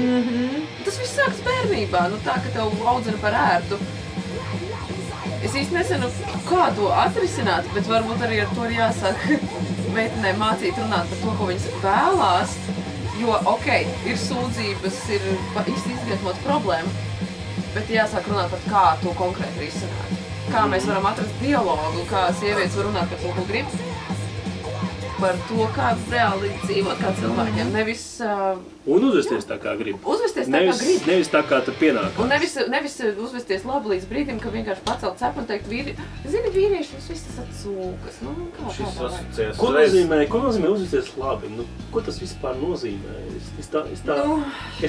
Tas viss sākas bērnībā, tā, ka tev audzina par ērtu. Es īsti nezinu, kā to atrisināt, bet varbūt arī ar to ir jāsāk meitenei mācīt runāt par to, ko viņas vēlās. Jo, ir sūdzības, ir izgaismot problēmu, bet jāsāk runāt par kā to konkrēti risināt. Kā mēs varam atrast dialogu, kā sievietes var runāt par to, ko grib. Par to, kā reāli dzīvot kā cilvēkiem, nevis... Un uzvesties tā, kā grib. Uzvesties tā, kā grib. Nevis tā, kā tu pienākās. Un nevis uzvesties labi līdz brīdim, ka vienkārši pacelt cepu un teikt, zini, vīrieši, tas viss tas atsūkas. Ko nozīmē uzvesties labi? Ko tas vispār nozīmē? Es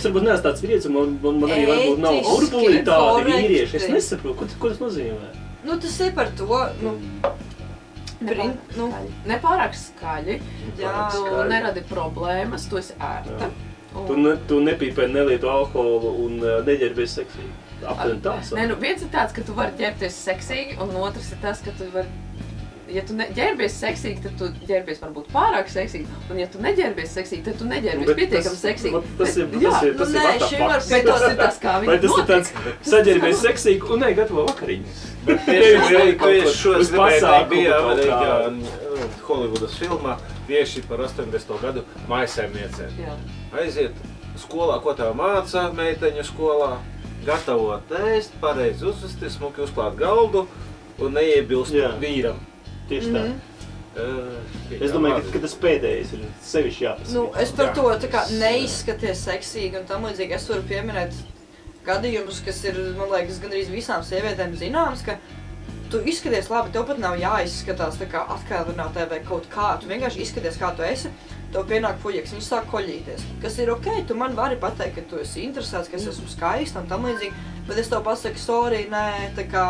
varbūt neesmu tāds vīrietis, un man arī varbūt nav urbulī tādi vīrieši. Es nesaprotu, ko tas nozīmē. Tas ir par to, Nepārāk skaļi, tu neradi problēmas, tu esi ērta. Tu nepīpē, nelietu alkoholu un neģērbies seksīgi. Aptuveni tā. Viens ir tāds, ka tu vari ģērbties seksīgi, un otrs ir tas, ka tu vari ja tu ģērbies seksīgi, tad tu ģērbies varbūt pārāk seksīgi, un ja tu neģērbies seksīgi, tad tu neģērbies pietiekami seksīgi. Tas ir vatafaks. Bet tas ir tas, kā viņi notiek. Vai tas ir tāds saģērbies seksīgi un negatavo vakariņas? Bet tieši šos gribētāji bija Holivudas filmā tieši par 80. gadu mājasēmniecēm. Aiziet skolā, ko tev māca meiteņu skolā, gatavot ēst, pareizi uzvesties, smuki uzklāt galdu un neiebilst vīram. Tieši tā. Es domāju, ka tas pēdējais ir sevišķi jāpasaka. Es par to tā kā neizskaties seksīgi un tam līdzīgi. Es varu pieminēt gadījumus, kas ir, man liekas, gandrīz visām sievietēm zināms, ka tu izskaties labi, tev pat nav jāizskatās tā kā atkārtinātē vai kaut kā. Tu vienkārši izskaties, kā tu esi. Tev pienāk fuļieks, viņš sāk koļīties. Kas ir ok, tu man vari pateikt, ka tu esi interesēts, ka es esmu skaista un tam līdzīgi, bet es tev pasaku, sorry, nē, tā kā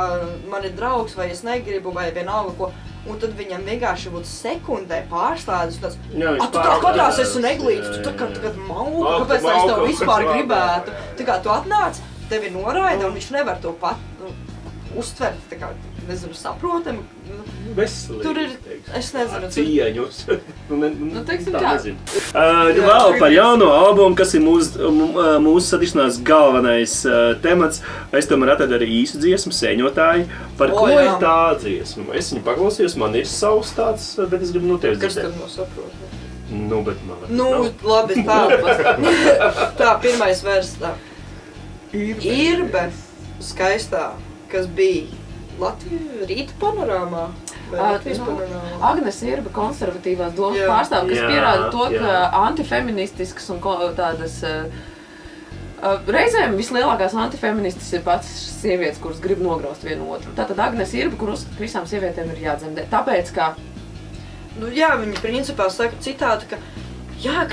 man ir draugs vai es negribu vai vienalga ko. Un tad viņam vienkārši būtu sekundē pārslēdus tāds, tu tā katās esi neglīts, tu tā kā mauka, kāpēc es tev vispār gribētu. Tā kā tu atnāc, tevi noraida un viņš nevar to pat uztvert, tā kā, nezinu, saprotami. Veselīgi. Tur ir, es nezinu. Cieņus. Teiksim tā. Vēl par jauno albumu, kas ir mūsu satikšanās galvenais temats. Es tomēr atradu arī īsu dziesmu, Sēņotāji. Par ko ir tā dziesma? Es viņu paklausījos, man ir savs tāds, bet es gribu no tevis dzirdēt. Kas tad no saprot? Bet man var. Labi, tā. Tā, pirmais vers tā. Irbe skaistā, kas bija Latviju Rīta panorāmā. Agnes Irbe konservatīvās domas pārstāv, kas pierāda to, ka antifeministiskas un tādas reizēm vislielākās antifeministas ir pats sievietes, kuras grib nograust vienu otru. Tātad Agnes Irbe, kur uzskata, ka visām sievietēm ir jādzemdē. Tāpēc, ka... Viņa principā saka citātu, ka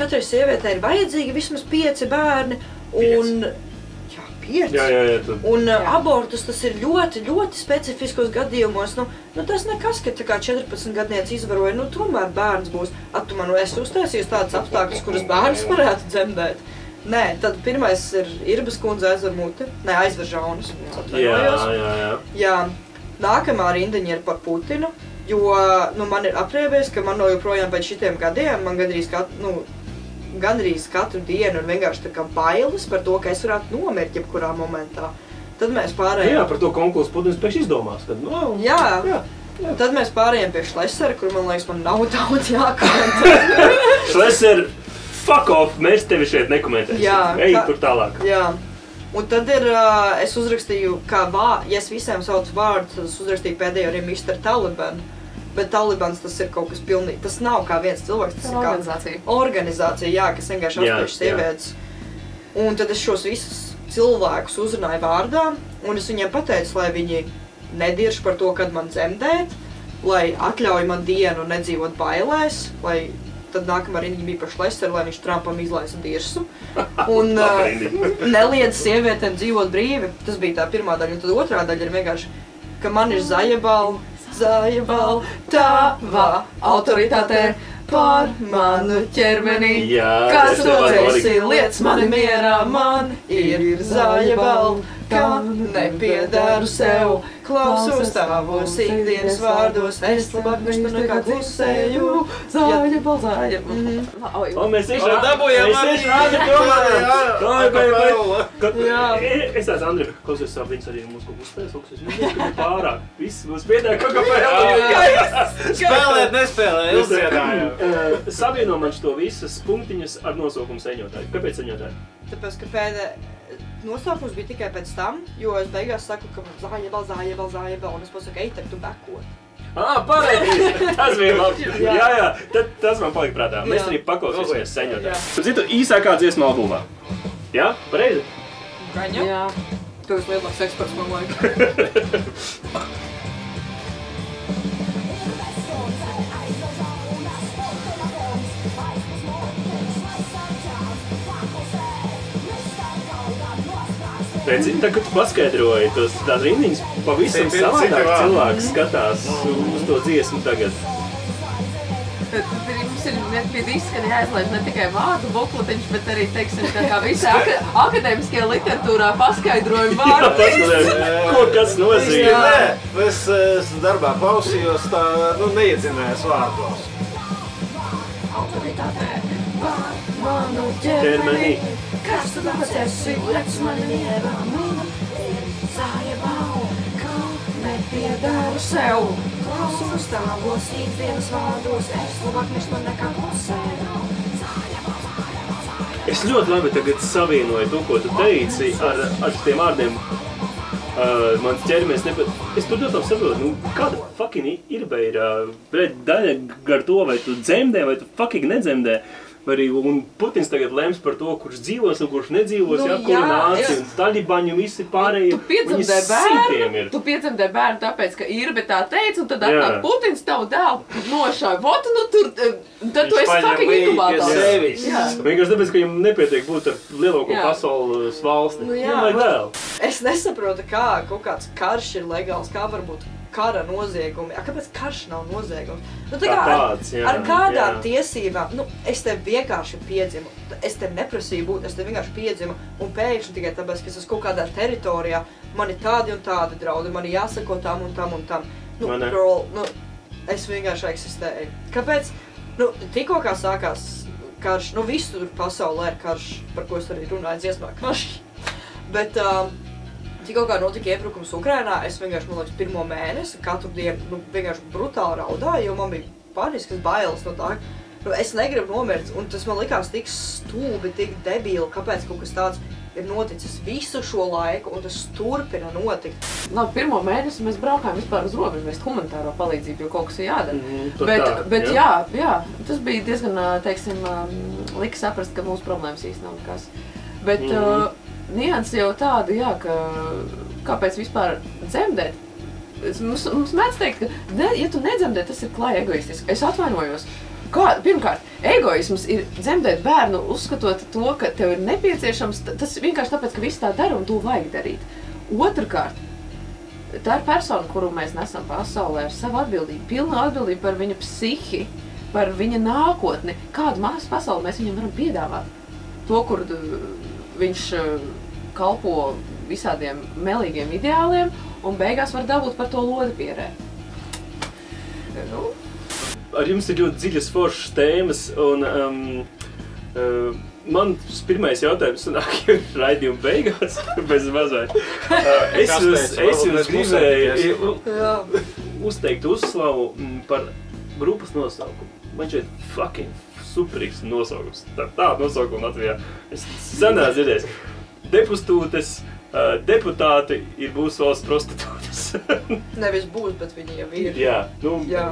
katrai sievietei ir vajadzīgi vismaz 5 bērni un... 5. Un abortus tas ir ļoti, ļoti specifiskos gadījumos. Tas nekas, ka tā kā 14 gadnieci izvaroja, tomēr bērns būs. Tu man esi uztaisījis tādas apstākļus, kuras bērns varētu dzemdēt. Nē, tad pirmais ir Irbas kundze aizver muti. Nē, aizver žaunas. Jā. Nākamā rindiņa ir par Putinu, jo man ir apriebies, ka man joprojām pēc šitiem gadiem, man gandrīz katru dienu ir vienkārši tā kā bailes par to, ka es varētu nomirt jebkurā momentā. Tad mēs pārējām... Jā, par to konkursu Putins pēc izdomās. Jā. Tad mēs pārējām pie Šlesera, kur, man liekas, man nav daudz jākomentē. Šleser, fuck off, mēs tevi šeit nekomentēsim. Ej tur tālāk. Jā. Un tad ir, es uzrakstīju, ja es visiem saucu vārdu, tad es uzrakstīju pēdējo arī Mr. Taliban. Bet Talibans tas ir kaut kas pilnīgi, tas nav kā viens cilvēks, tas ir kā organizācija, kas vienkārši apspiež sievietes. Un tad es šos visus cilvēkus uzrunāju vārdā, un es viņiem pateicu, lai viņi nedirž par to, kad man dzemdēt, lai atļauj man dienu nedzīvot bailēs, lai tad nākamā rindiņa bija par Šlesteru, lai viņš Trumpam izlaisa dirsu. Un neliedz sievietēm dzīvot brīvi. Tas bija tā pirmā daļa, un tad otrā daļa ir vienkārši, ka man ir zajebal, tava autoritāte pār manu ķermenī. Kas to esi, liec mani mierā, man ir zajebal, ka nepiedaru sev. Klausos tavos ikdienas vārdos, es labāk mištu nekā klusēju. Zājebal. Mēs tiešām dabūjām Es tāds, Andri, klausies savu, viņas arī mums kaut uzspējas, klausies, viņš ir pārāk. Viss mums piedāk kaut kā Spēlēt, nespēlēt, uzdziedājām. Savieno man šo visas punktiņas ar nosaukumu Sēņotāji. Kāpēc Sēņotāji? Tāpēc, ka nosaukums bija tikai pēc tam, jo es beigās saku, ka zājebal, un es pasaku, ej, tu bekot. Pareizi! Tas bija labi. Jā, tas man palika prātā. Mēs arī paklausīsimies Sēņotāji. Citu īsākā dziesma albumā. Jā, pareizi? Gaņa? Jā. Tu esi lielāks eksperts, man laika. Tā, kad tu paskaidroji, tās rindiņas pavisam savādāk cilvēks skatās uz to dziesmu tagad. Mums ir pie diska jāizlaiž ne tikai vārdu bukletiņš, bet arī, teiksim, tā kā visi akadēmiskajā literatūrā paskaidrojumu vārdu. Ko kas nozīmē? Nē, es darbā klausījos, tā, neiedzinājos vārdos. Autoritātē pār manu Ķermenī. Kas tu tāds esi, lec mani mierā, zājabau, kā nepiedaru sev. Klausos tavos ikdienas vārdos, es labāk mirstu nekā klusēju. Es ļoti labi tagad savienoju to, ko tu teici ar tiem vārdiem. Mans ķermenis es tur ļoti saprotu, kāda fucking ir daļa gar to, vai tu dzemdē, vai tu fucking nedzemdē. Un Putins tagad lems par to, kurš dzīvos un kurš nedzīvos, kura nācija, un taļibaņi un visi pārējie. Tu piedzemdē bērnu tāpēc, ka Irbe tā teica, un tad atnāk Putins tavu dēlu nošāja. Vot, tad tu esi fucking inkubātors. Vienkārši tāpēc, ka viņam nepietiek būt ar lielāko pasaules valsti. Es nesaprotu, kā kaut kāds karš ir legāls, kā varbūt kara noziegumi. Kāpēc karš nav noziegums? Ar kādām tiesībām? Es tevi vienkārši piedzimu. Es tevi neprasīju būt, es tevi vienkārši piedzimu. Un pēkšņi tikai tāpēc, ka es esmu kaut kādā teritorijā, man ir tādi un tādi draudi, man ir jāsako tam un tam un tam. Girl, es vienkārši eksistēju. Kāpēc? Tikko kā sākās karš, visur pasaulē ir karš, par ko es arī runāju dziesmā karš. Bet tikko kā notika iebrukums Ukrainā, es vienkārši, man liekas, pirmo mēnesi katru dienu vienkārši brutāli raudāju, jo man bija paniskas bailes no tā. Es negribu nomirt, un tas man likās tik stulbi, tik debīli, kāpēc kaut kas tāds ir noticis visu šo laiku, un tas turpina notikt. Pirmo mēnesi mēs braukājām vispār uz robežu vest humanitāro palīdzību, jo kaut kas ir jādara. Bet jā, tas bija diezgan, teiksim, lika saprast, ka mūsu problēmas īsti nav nekas. Bet nianses jau tāda, ka kāpēc vispār dzemdēt? Mums mēdz teikt, ka, ja tu nedzemdē, tas ir klāji egoistiski. Es atvainojos. Pirmkārt, egoisms ir dzemdēt bērnu, uzskatot to, ka tev ir nepieciešams, tas vienkārši tāpēc, ka visi tā dara un to vajag darīt. Otrkārt, tā ir persona, kuru mēs nesam pasaulē ar savu atbildību, pilnu atbildību par viņa psihi, par viņa nākotni. Kādu māsu pasauli mēs viņam varam piedāvāt? To, kur viņš kalpo visādiem melīgiem ideāliem un beigās var dabūt par to lodi pierē. Ar jums ir ļoti dziļas foršas tēmas, un man pirmais jautājums sanāk jau raidījuma beigās, bez mazliet. Es jums gribēju uzteikt uzslavu par grupas nosaukumu. Man šeit fucking superīgs nosaukums. Tādu nosaukumu Latvijā es senā dzirdējis. Depustūtes, deputāti ir būs valsts prostitūtes. Nevis būs, bet viņi jau ir. Jā.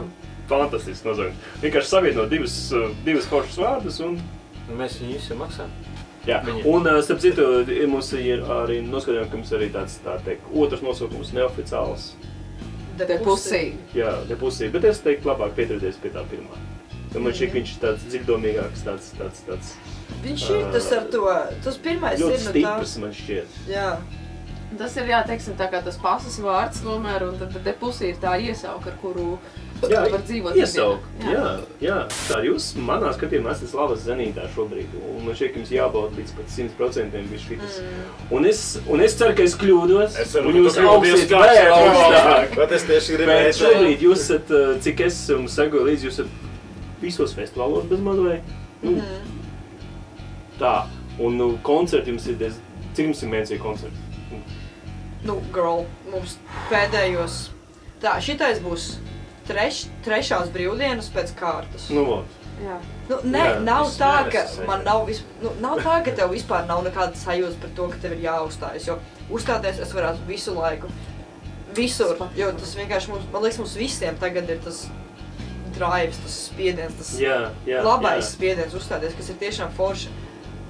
Fantastisks nosaukums. Vienkārši savienot divus foršus vārdus un mēs viņu visi maksājam. Jā, un starp citu, mums ir arī noskatījumi, ka mums arī tāds, tā teikt, otrs nosaukums neoficiāls. Depusī. Jā, depusī, bet es teiktu labāk pieturēties pie tā pirmā. Man šķiet, ka viņš ir tāds dziļdomīgāks, tāds. Viņš ir tas ar to, tas pirmais ir ļoti stiprs, man šķiet. Jā. Tas ir, teiksim, tā kā tas pasas vārds tomēr, un tad depusī ir tā iesauka, ar kuru var dzīvot. Jā. Tā jūs manā skatījumā esat slavas zenītā šobrīd, un man šķiet, ka jums jābauda līdz pat 100% viss šitas. Un es ceru, ka es kļūdos, un jūs augsiet vēl augstāk. Bet es tieši gribēju. Bet šobrīd jūs esat, cik es jums segoju līdzi, jūs esat visos festivālos bez mazvai. Tā, un koncerti jums ir, cik jums ir mēnesī koncerti? Girl, mums pēdējos, šitais būs trešās brīvdienas pēc kārtas. Jā. Nav tā, ka man nav tā, ka tev vispār nav nekāda sajūta par to, ka tev ir jāuzstājas, jo uzstāties es varētu visu laiku, visur, jo tas vienkārši man liekas, mums visiem tagad ir tas drives, tas spiediens, tas labais spiediens uzstāties, kas ir tiešām forši,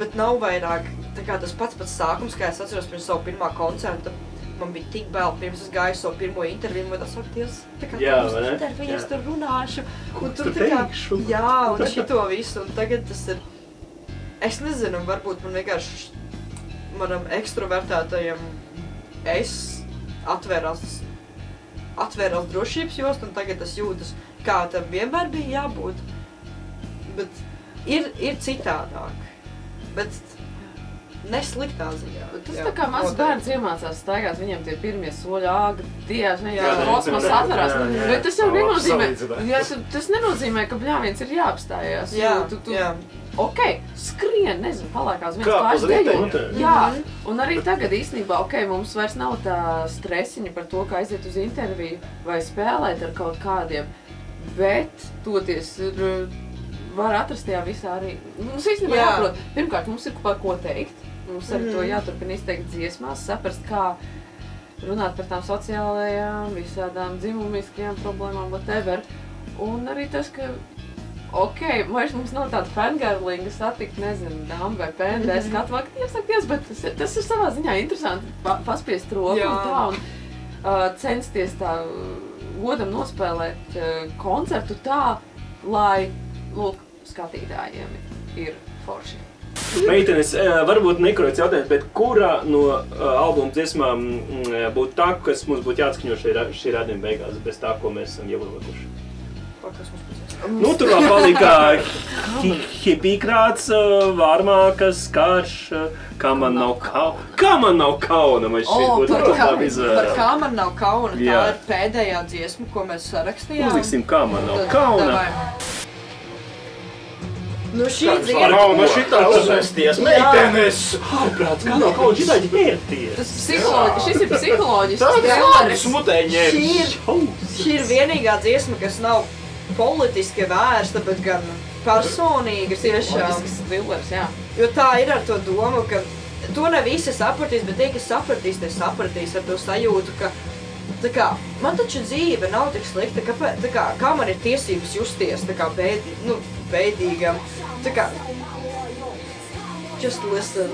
bet nav vairāk, tā kā tas pats sākums, kā es atceros pirms savu pirmā koncerta, man bija tik bail, pirms es gāju savu pirmo interviju, man saka, Dievs, tā kā interviju, es tur runāšu, un tur tā kā, un šito visu, un tagad tas ir, es nezinu, varbūt man vienkārši, manam ekstrovertētajam atvērās drošības jost, un tagad tas jūtas, kā tam vienmēr bija jābūt, Bet ir citādāk. Bet nesliktā ziņā. Tas tā kā mazs bērns iemācās staigāt, viņiem tie pirmie soļi Dievs, kosmos atverās. Bet tas jau nenozīmē, tas nenozīmē, ka bļāviens ir jāapstājās. Ok, skrien, nezinu, palēkā uz viens kāds dejo. Jā, un arī tagad īstenībā, ok, mums vairs nav tā stresiņa par to, ka aiziet uz interviju vai spēlēt ar kaut kādiem, bet toties var atrast tajā visā arī. Mums īstenībā jāprot, pirmkārt, mums ir par ko teikt. Mums arī to jāturpina izteikt dziesmās, saprast, kā runāt par tām sociālajām, visādām dzimumiskajām problēmām, whatever. Un arī tas, ka, ok, vairs mums nav tāda fangirlinga satikt, nezinu, dāmu vai PND skatu vakti iesakties, bet tas ir savā ziņā interesanti paspiest roku un tā, un censties tā godam nospēlēt koncertu tā, lai, lūk, skatītājiem ir forši. Meitenes, varbūt nekorekts jautājums, bet kura no albuma dziesmām būtu tā, kas mums būtu jāatskaņo šī radījuma beigās, bez tā, ko mēs esam jau uzlikuši? Nu, tur vēl palika hipīkrāts, vārmākas, karš, kā man nav kauna, man šķiet būtu labi izvērā. Par kā man nav kauna, tā ir pēdējā dziesma, ko mēs sarakstījām. Uzliksim, kā man nav kauna. Nu šī dziesma... Nav no šitā uzvesties, meitenes! Ārprāts, kā nav kauna, šitā ģērties. Šis ir psiholoģisks. Tas smutē ņēmis. Šī ir vienīgā dziesma, kas nav politiski vērsta, bet gan personīga tiešām. Loģisks thrillers, jā. Jo tā ir ar to domu, ka to ne visi sapratīs, bet tie, kas sapratīs, tie sapratīs ar to sajūtu, ka tā kā, man taču dzīve nav tik slikta, kā man ir tiesības justies tā kā bēdīgam. Tā kā, just listen.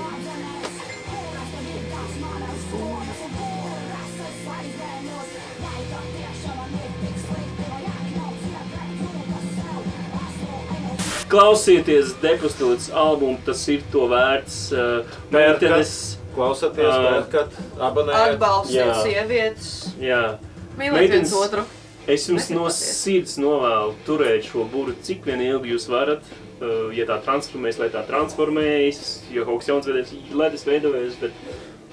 Klausieties Depostūtas albumu, tas ir to vērts. Meitenes. Klausaties, kad abonējat. Atbalstiet sievietes. Jā. Mīliet viens otru. Es jums no sirds novēlu turēt šo buru, cik vien ilgi jūs varat. Ja tā transformējas, lai tā transformējas, jo kaut kas jauns ledus veidojas, bet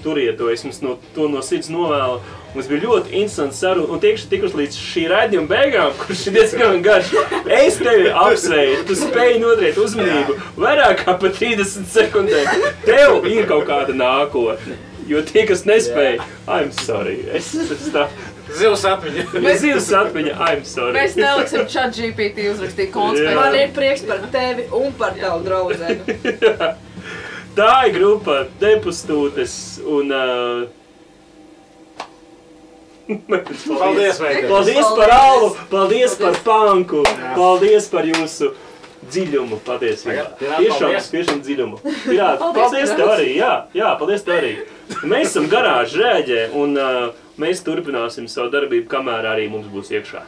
turiet to, es jums to no sirds novēlu. Mums bija ļoti interesants saruna, un tikuši līdz šī raidījuma beigām, kurš ir diezgan garš. Es tevi apsveicu, tu spēji noturēt uzmanību vairāk kā pa 30 sekundēm. Tev ir kaut kāda nākotne, jo tie, kas nespēja, I'm sorry, es tā... Zivs atmiņa. Zivs atmiņa, I'm sorry. Mēs neliksim ChatGPT uzrakstīt konspektu. Man ir prieks par tevi un par tavu draudzeni. Tā ir grupa Depostūtes un... Paldies, meitenes. Paldies par albu, paldies par panku, paldies par jūsu dziļumu patiesībā. Tiešām dziļumu. Paldies tev arī, jā, paldies tev arī. Mēs esam Garāža Rēģē un mēs turpināsim savu darbību, kamēr arī mums būs iekšā.